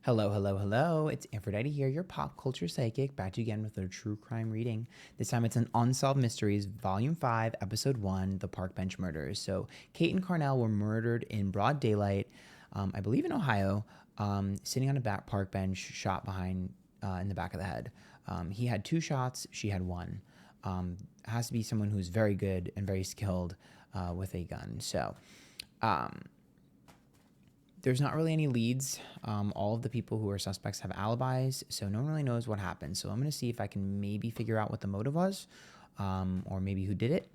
Hello, hello, hello. It's Antphrodite here, your pop culture psychic, back to you again with a true crime reading. This time it's an Unsolved Mysteries, Volume 5, Episode 1, The Park Bench Murders. So, Kate and Carnell were murdered in broad daylight, I believe in Ohio, sitting on a back park bench, shot behind in the back of the head. He had 2 shots, she had 1. Has to be someone who's very good and very skilled with a gun. So, there's not really any leads. All of the people who are suspects have alibis, so no one really knows what happened. So I'm going to see if I can maybe figure out what the motive was, or maybe who did it.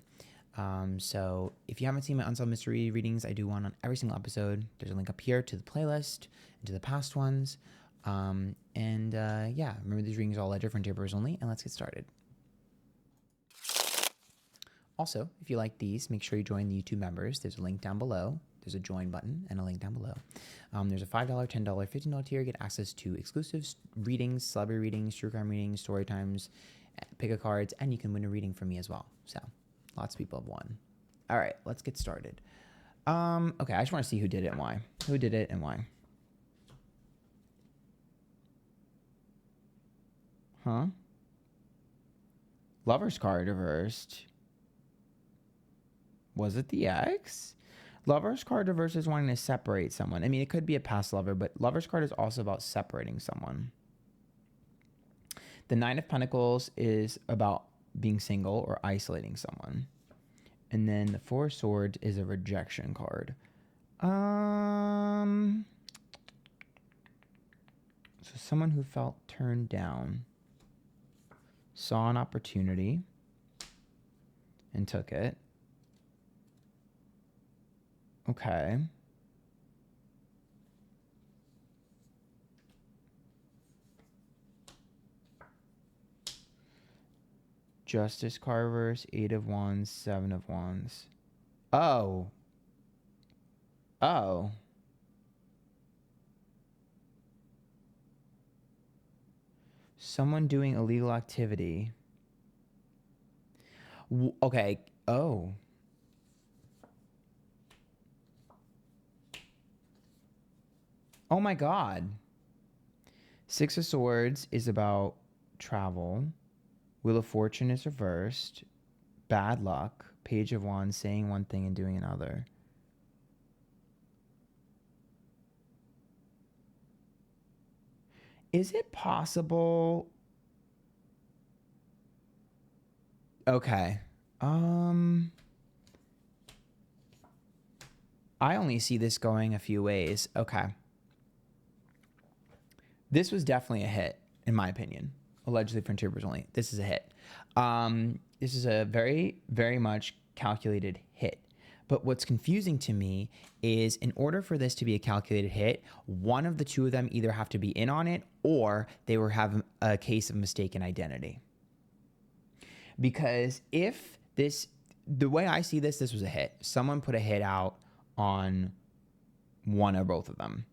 So if you haven't seen my Unsolved Mystery readings, I do one on every single episode. There's a link up here to the playlist and to the past ones. Yeah, remember these readings are all ledger frontier brewers only, and let's get started. Also, if you like these, make sure you join the YouTube members. There's a link down below. There's a join button and a link down below. There's a $5, $10, $15 tier. Get access to exclusive readings, celebrity readings, true crime readings, story times, pick a cards, and you can win a reading from me as well. So lots of people have won. All right, let's get started. Okay, I just want to see who did it and why. Who did it and why? Huh? Lover's card reversed. Was it the ex? Lover's card reverse is wanting to separate someone. I mean, it could be a past lover, but Lover's card is also about separating someone. The Nine of Pentacles is about being single or isolating someone. And then the Four of Swords is a rejection card. So someone who felt turned down saw an opportunity and took it. Okay. Justice card reverse, 8 of Wands, 7 of Wands. Oh. Oh. Someone doing illegal activity. Okay. Oh. Oh my God. 6 of Swords is about travel. Wheel of Fortune is reversed. Bad luck. Page of Wands, saying one thing and doing another. Is it possible? Okay. I only see this going a few ways. Okay. This was definitely a hit, in my opinion. Allegedly frontier brewers only. This is a hit. This is a very, very much calculated hit. But what's confusing to me is in order for this to be a calculated hit, one of the two of them either have to be in on it or they were having a case of mistaken identity. Because if this, the way I see this was a hit. Someone put a hit out on one or both of them.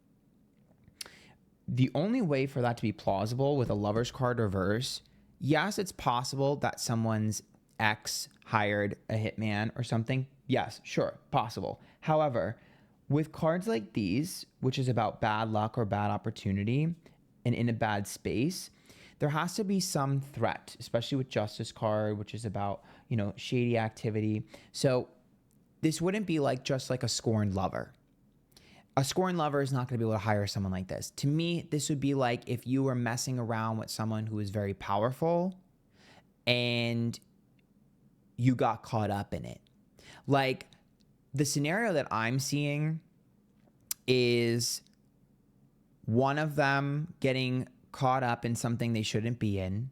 The only way for that to be plausible with a Lover's card reverse, yes, it's possible that someone's ex hired a hitman or something. Yes, sure, possible. However, with cards like these, which is about bad luck or bad opportunity and in a bad space, there has to be some threat, especially with Justice card, which is about, shady activity. So this wouldn't be like just like a scorned lover. A scorned lover is not going to be able to hire someone like this. To me, this would be like if you were messing around with someone who is very powerful and you got caught up in it. Like the scenario that I'm seeing is one of them getting caught up in something they shouldn't be in,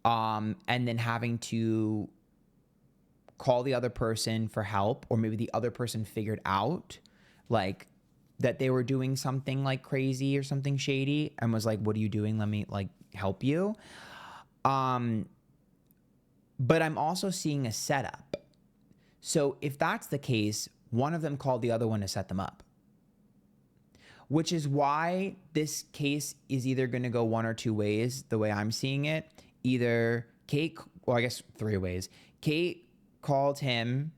and then having to call the other person for help, or maybe the other person figured out like that they were doing something like crazy or something shady and was like, what are you doing? Let me like help you. But I'm also seeing a setup. So if that's the case, one of them called the other one to set them up, which is why this case is either going to go one or two ways, the way I'm seeing it. Either Kate, well, I guess 3 ways. Kate called him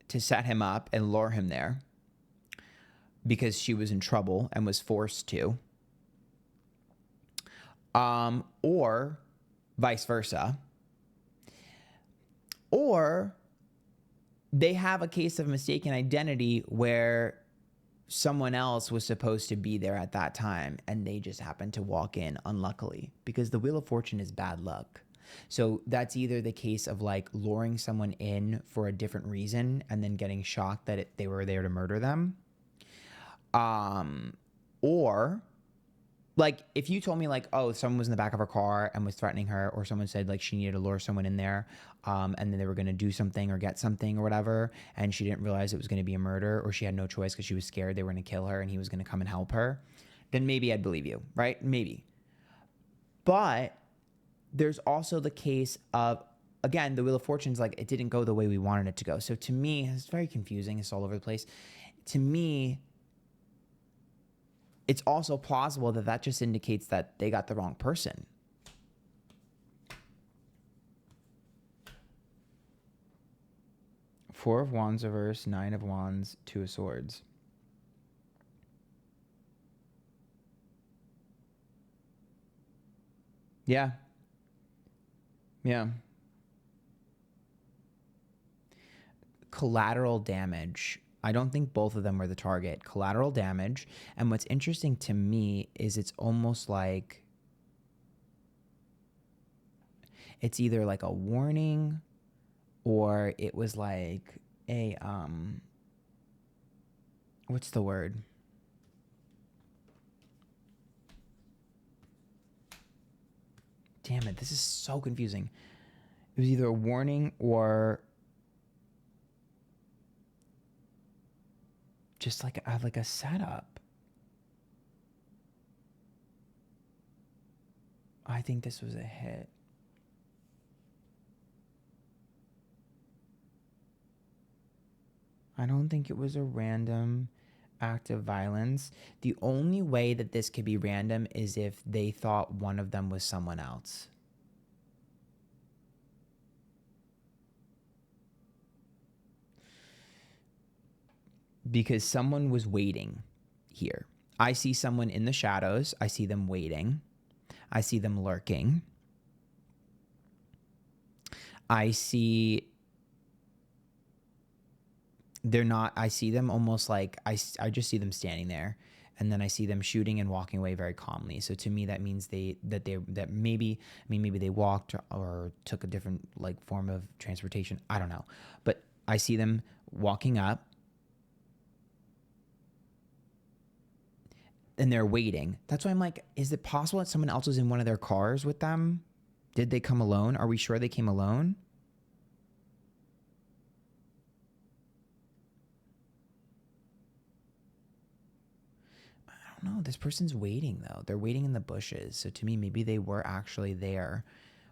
to set him up and lure him there because she was in trouble and was forced to. Or vice versa. Or they have a case of mistaken identity where someone else was supposed to be there at that time and they just happened to walk in unluckily, because the Wheel of Fortune is bad luck. So that's either the case of like luring someone in for a different reason and then getting shocked that they were there to murder them. Or like if you told me like, oh, someone was in the back of her car and was threatening her, or someone said like she needed to lure someone in there, and then they were going to do something or get something or whatever, and she didn't realize it was going to be a murder, or she had no choice because she was scared they were going to kill her and he was going to come and help her, then maybe I'd believe you, right? Maybe. But there's also the case of, again, the Wheel of Fortune's like, it didn't go the way we wanted it to go. So to me, it's very confusing. It's all over the place. To me, it's also plausible that that just indicates that they got the wrong person. Four of Wands reverse, Nine of Wands, Two of Swords. Yeah. Yeah. Collateral damage. I don't think both of them were the target. Collateral damage. And what's interesting to me is it's almost like it's either like a warning or it was like a, what's the word? Damn it, this is so confusing. It was either a warning or just like a setup. I think this was a hit. I don't think it was a random act of violence. The only way that this could be random is if they thought one of them was someone else. Because someone was waiting here. I see someone in the shadows. I see them waiting. I see them lurking. I see they're not, I see them almost like, I just see them standing there, and then I see them shooting and walking away very calmly. So to me, that means that maybe they walked or took a different like form of transportation. I don't know. But I see them walking up and they're waiting. That's why I'm like, is it possible that someone else was in one of their cars with them? Did they come alone? Are we sure they came alone? I don't know. This person's waiting though. They're waiting in the bushes. So to me, maybe they were actually there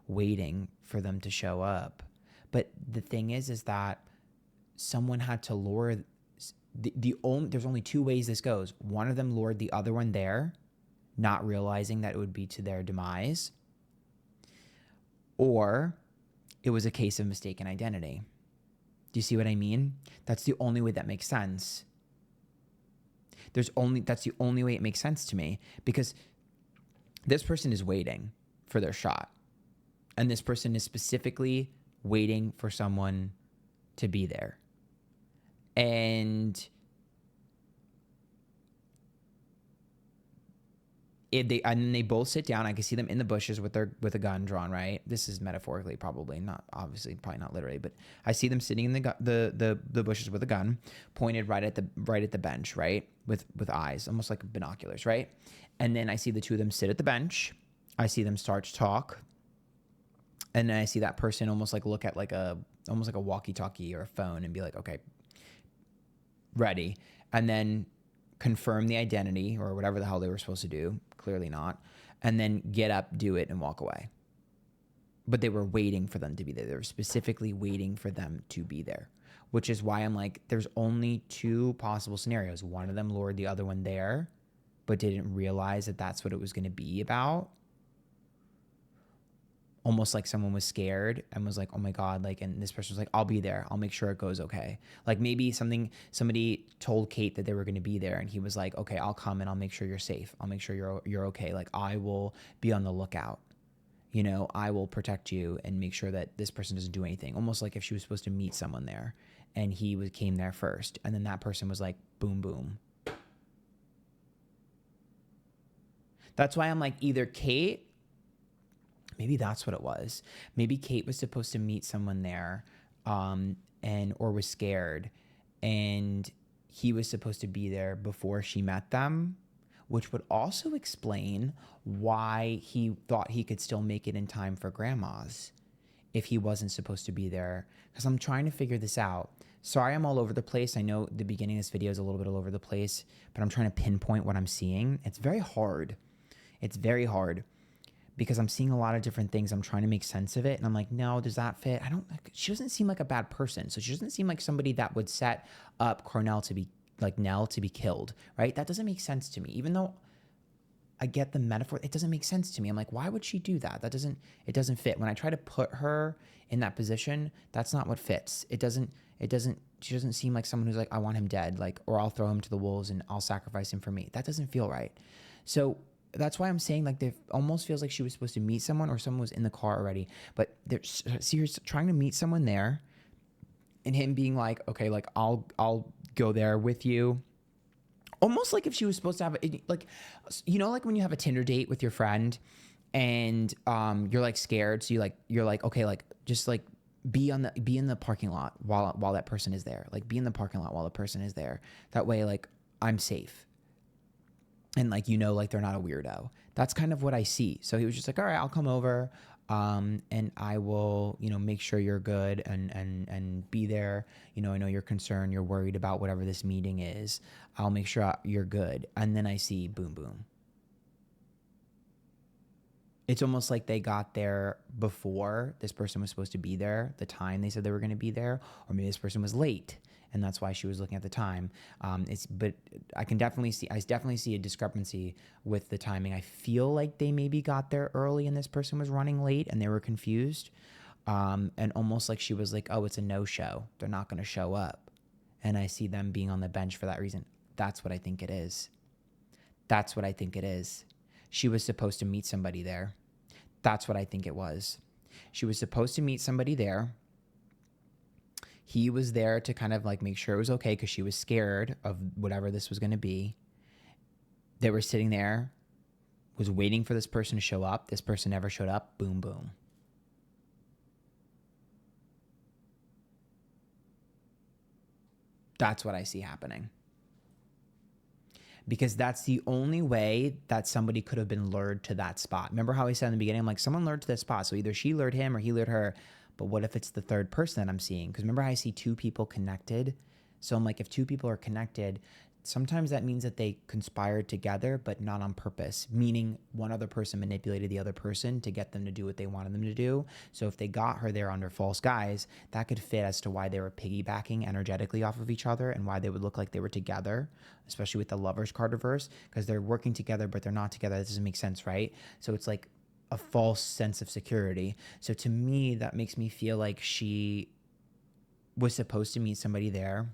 waiting for them to show up. But the thing is that someone had to lure there's only two ways this goes. One of them lured the other one there, not realizing that it would be to their demise, or it was a case of mistaken identity. Do you see what I mean? That's the only way that makes sense. That's the only way it makes sense to me, because this person is waiting for their shot, and this person is specifically waiting for someone to be there. And they both sit down. I can see them in the bushes with a gun drawn. Right. This is metaphorically, probably not literally, but I see them sitting in the bushes with a gun pointed right at the bench. Right. With eyes, almost like binoculars. Right. And then I see the two of them sit at the bench. I see them start to talk. And then I see that person almost like look at almost like a walkie-talkie or a phone and be like, okay, ready, and then confirm the identity or whatever the hell they were supposed to do. Clearly not. And then get up, do it, and walk away. But they were waiting for them to be there. They were specifically waiting for them to be there, which is why I'm like, there's only two possible scenarios. One of them lured the other one there, but didn't realize that that's what it was going to be about. almost like someone was scared and was like, oh my God, like, and this person was like, I'll be there. I'll make sure it goes okay. Like maybe somebody told Kate that they were going to be there and he was like, okay, I'll come and I'll make sure you're safe. I'll make sure you're okay. Like I will be on the lookout. You know, I will protect you and make sure that this person doesn't do anything. Almost like if she was supposed to meet someone there and came there first. And then that person was like, boom, boom. That's why I'm like, either Kate, maybe that's what it was. Maybe Kate was supposed to meet someone there, or was scared, and he was supposed to be there before she met them, which would also explain why he thought he could still make it in time for grandma's if he wasn't supposed to be there. Because I'm trying to figure this out. Sorry, I'm all over the place. I know the beginning of this video is a little bit all over the place, but I'm trying to pinpoint what I'm seeing. It's very hard. It's very hard because I'm seeing a lot of different things. I'm trying to make sense of it. And I'm like, no, does that fit? She doesn't seem like a bad person. So she doesn't seem like somebody that would set up Carnell to be, like Nell to be killed, right? That doesn't make sense to me. Even though I get the metaphor, it doesn't make sense to me. I'm like, why would she do that? It doesn't fit. When I try to put her in that position, that's not what fits. She doesn't seem like someone who's like, I want him dead, like, or I'll throw him to the wolves and I'll sacrifice him for me. That doesn't feel right. So that's why I'm saying, like, it almost feels like she was supposed to meet someone or someone was in the car already, but they're seriously trying to meet someone there and him being like, okay, like I'll go there with you. Almost like if she was supposed to have, like, you know, like when you have a Tinder date with your friend and you're like scared. So you're like, okay, like just like be in the parking lot while that person is there. Like be in the parking lot while the person is there. That way, like I'm safe. And like, you know, like they're not a weirdo. That's kind of what I see. So he was just like, all right, I'll come over. And I will, you know, make sure you're good and be there. You know, I know you're concerned, you're worried about whatever this meeting is. I'll make sure you're good. And then I see boom, boom. It's almost like they got there before this person was supposed to be there, the time they said they were going to be there, or maybe this person was late. And that's why she was looking at the time. But I definitely see a discrepancy with the timing. I feel like they maybe got there early and this person was running late and they were confused. And almost like she was like, oh, it's a no-show. They're not going to show up. And I see them being on the bench for that reason. That's what I think it is. That's what I think it is. She was supposed to meet somebody there. That's what I think it was. She was supposed to meet somebody there. He was there to kind of like make sure it was okay because she was scared of whatever this was going to be. They were sitting there, was waiting for this person to show up. This person never showed up. Boom, boom. That's what I see happening. Because that's the only way that somebody could have been lured to that spot. Remember how I said in the beginning, I'm like, someone lured to this spot. So either she lured him or he lured her. But what if it's the third person that I'm seeing? Because remember how I see two people connected? So I'm like, if two people are connected, sometimes that means that they conspired together, but not on purpose, meaning one other person manipulated the other person to get them to do what they wanted them to do. So if they got her there under false guise, that could fit as to why they were piggybacking energetically off of each other and why they would look like they were together, especially with the Lovers card reverse, because they're working together, but they're not together. That doesn't make sense, right? So it's like a false sense of security. So to me, that makes me feel like she was supposed to meet somebody there.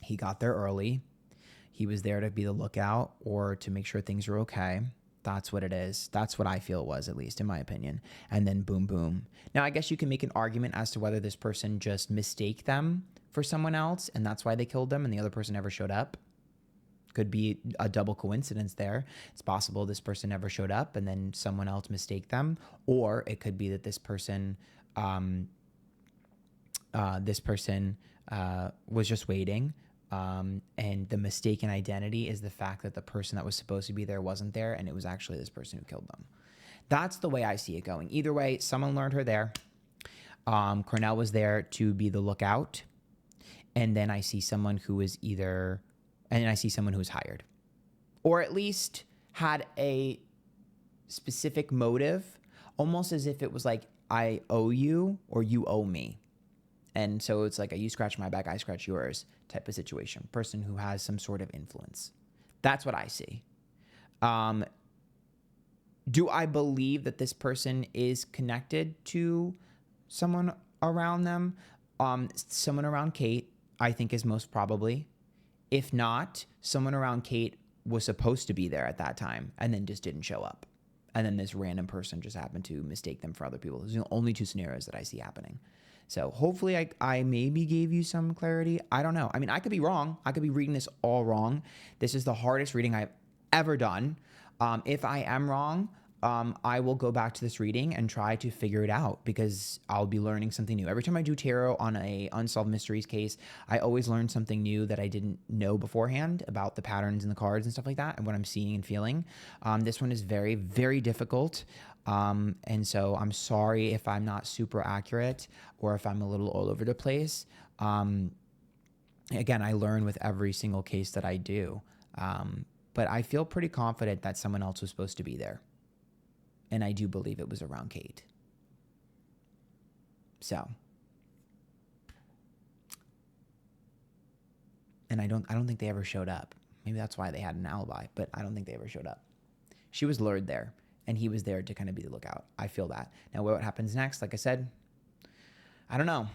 He got there early. He was there to be the lookout or to make sure things were okay. That's what it is. That's what I feel it was, at least in my opinion. And then boom, boom. Now, I guess you can make an argument as to whether this person just mistake them for someone else and that's why they killed them and the other person never showed up. Could be a double coincidence there. It's possible this person never showed up and then someone else mistake them. Or it could be that this person was just waiting. And the mistaken identity is the fact that the person that was supposed to be there wasn't there and it was actually this person who killed them. That's the way I see it going. Either way, someone learned her there. Carnell was there to be the lookout. And then I see someone who is hired. Or at least had a specific motive, almost as if it was like, I owe you or you owe me. And so it's like a you scratch my back, I scratch yours type of situation. Person who has some sort of influence. That's what I see. Do I believe that this person is connected to someone around them? Someone around Kate, I think, is most probably. If not, someone around Kate was supposed to be there at that time and then just didn't show up. And then this random person just happened to mistake them for other people. Those are the only two scenarios that I see happening. So hopefully I maybe gave you some clarity. I don't know. I mean, I could be wrong. I could be reading this all wrong. This is the hardest reading I've ever done. If I am wrong, I will go back to this reading and try to figure it out, because I'll be learning something new. Every time I do tarot on a Unsolved Mysteries case, I always learn something new that I didn't know beforehand about the patterns in the cards and stuff like that and what I'm seeing and feeling. This one is very, very difficult. And so I'm sorry if I'm not super accurate or if I'm a little all over the place. Again, I learn with every single case that I do. But I feel pretty confident that someone else was supposed to be there. And I do believe it was around Kate. So. And I don't think they ever showed up. Maybe that's why they had an alibi, but I don't think they ever showed up. She was lured there, and he was there to kind of be the lookout. I feel that. Now, what happens next? Like I said, I don't know.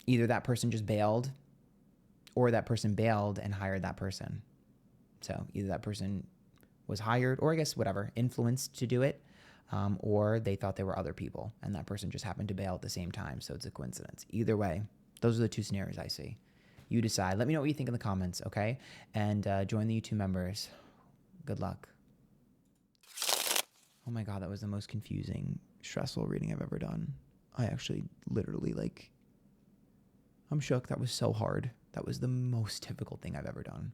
Either that person just bailed, or that person bailed and hired that person. So either that person was hired, or I guess whatever, influenced to do it, or they thought there were other people, and that person just happened to bail at the same time, so it's a coincidence. Either way, those are the two scenarios I see. You decide. Let me know what you think in the comments, okay? And join the YouTube members. Good luck. Oh my God, that was the most confusing, stressful reading I've ever done. I actually literally, I'm shook. That was so hard. That was the most difficult thing I've ever done.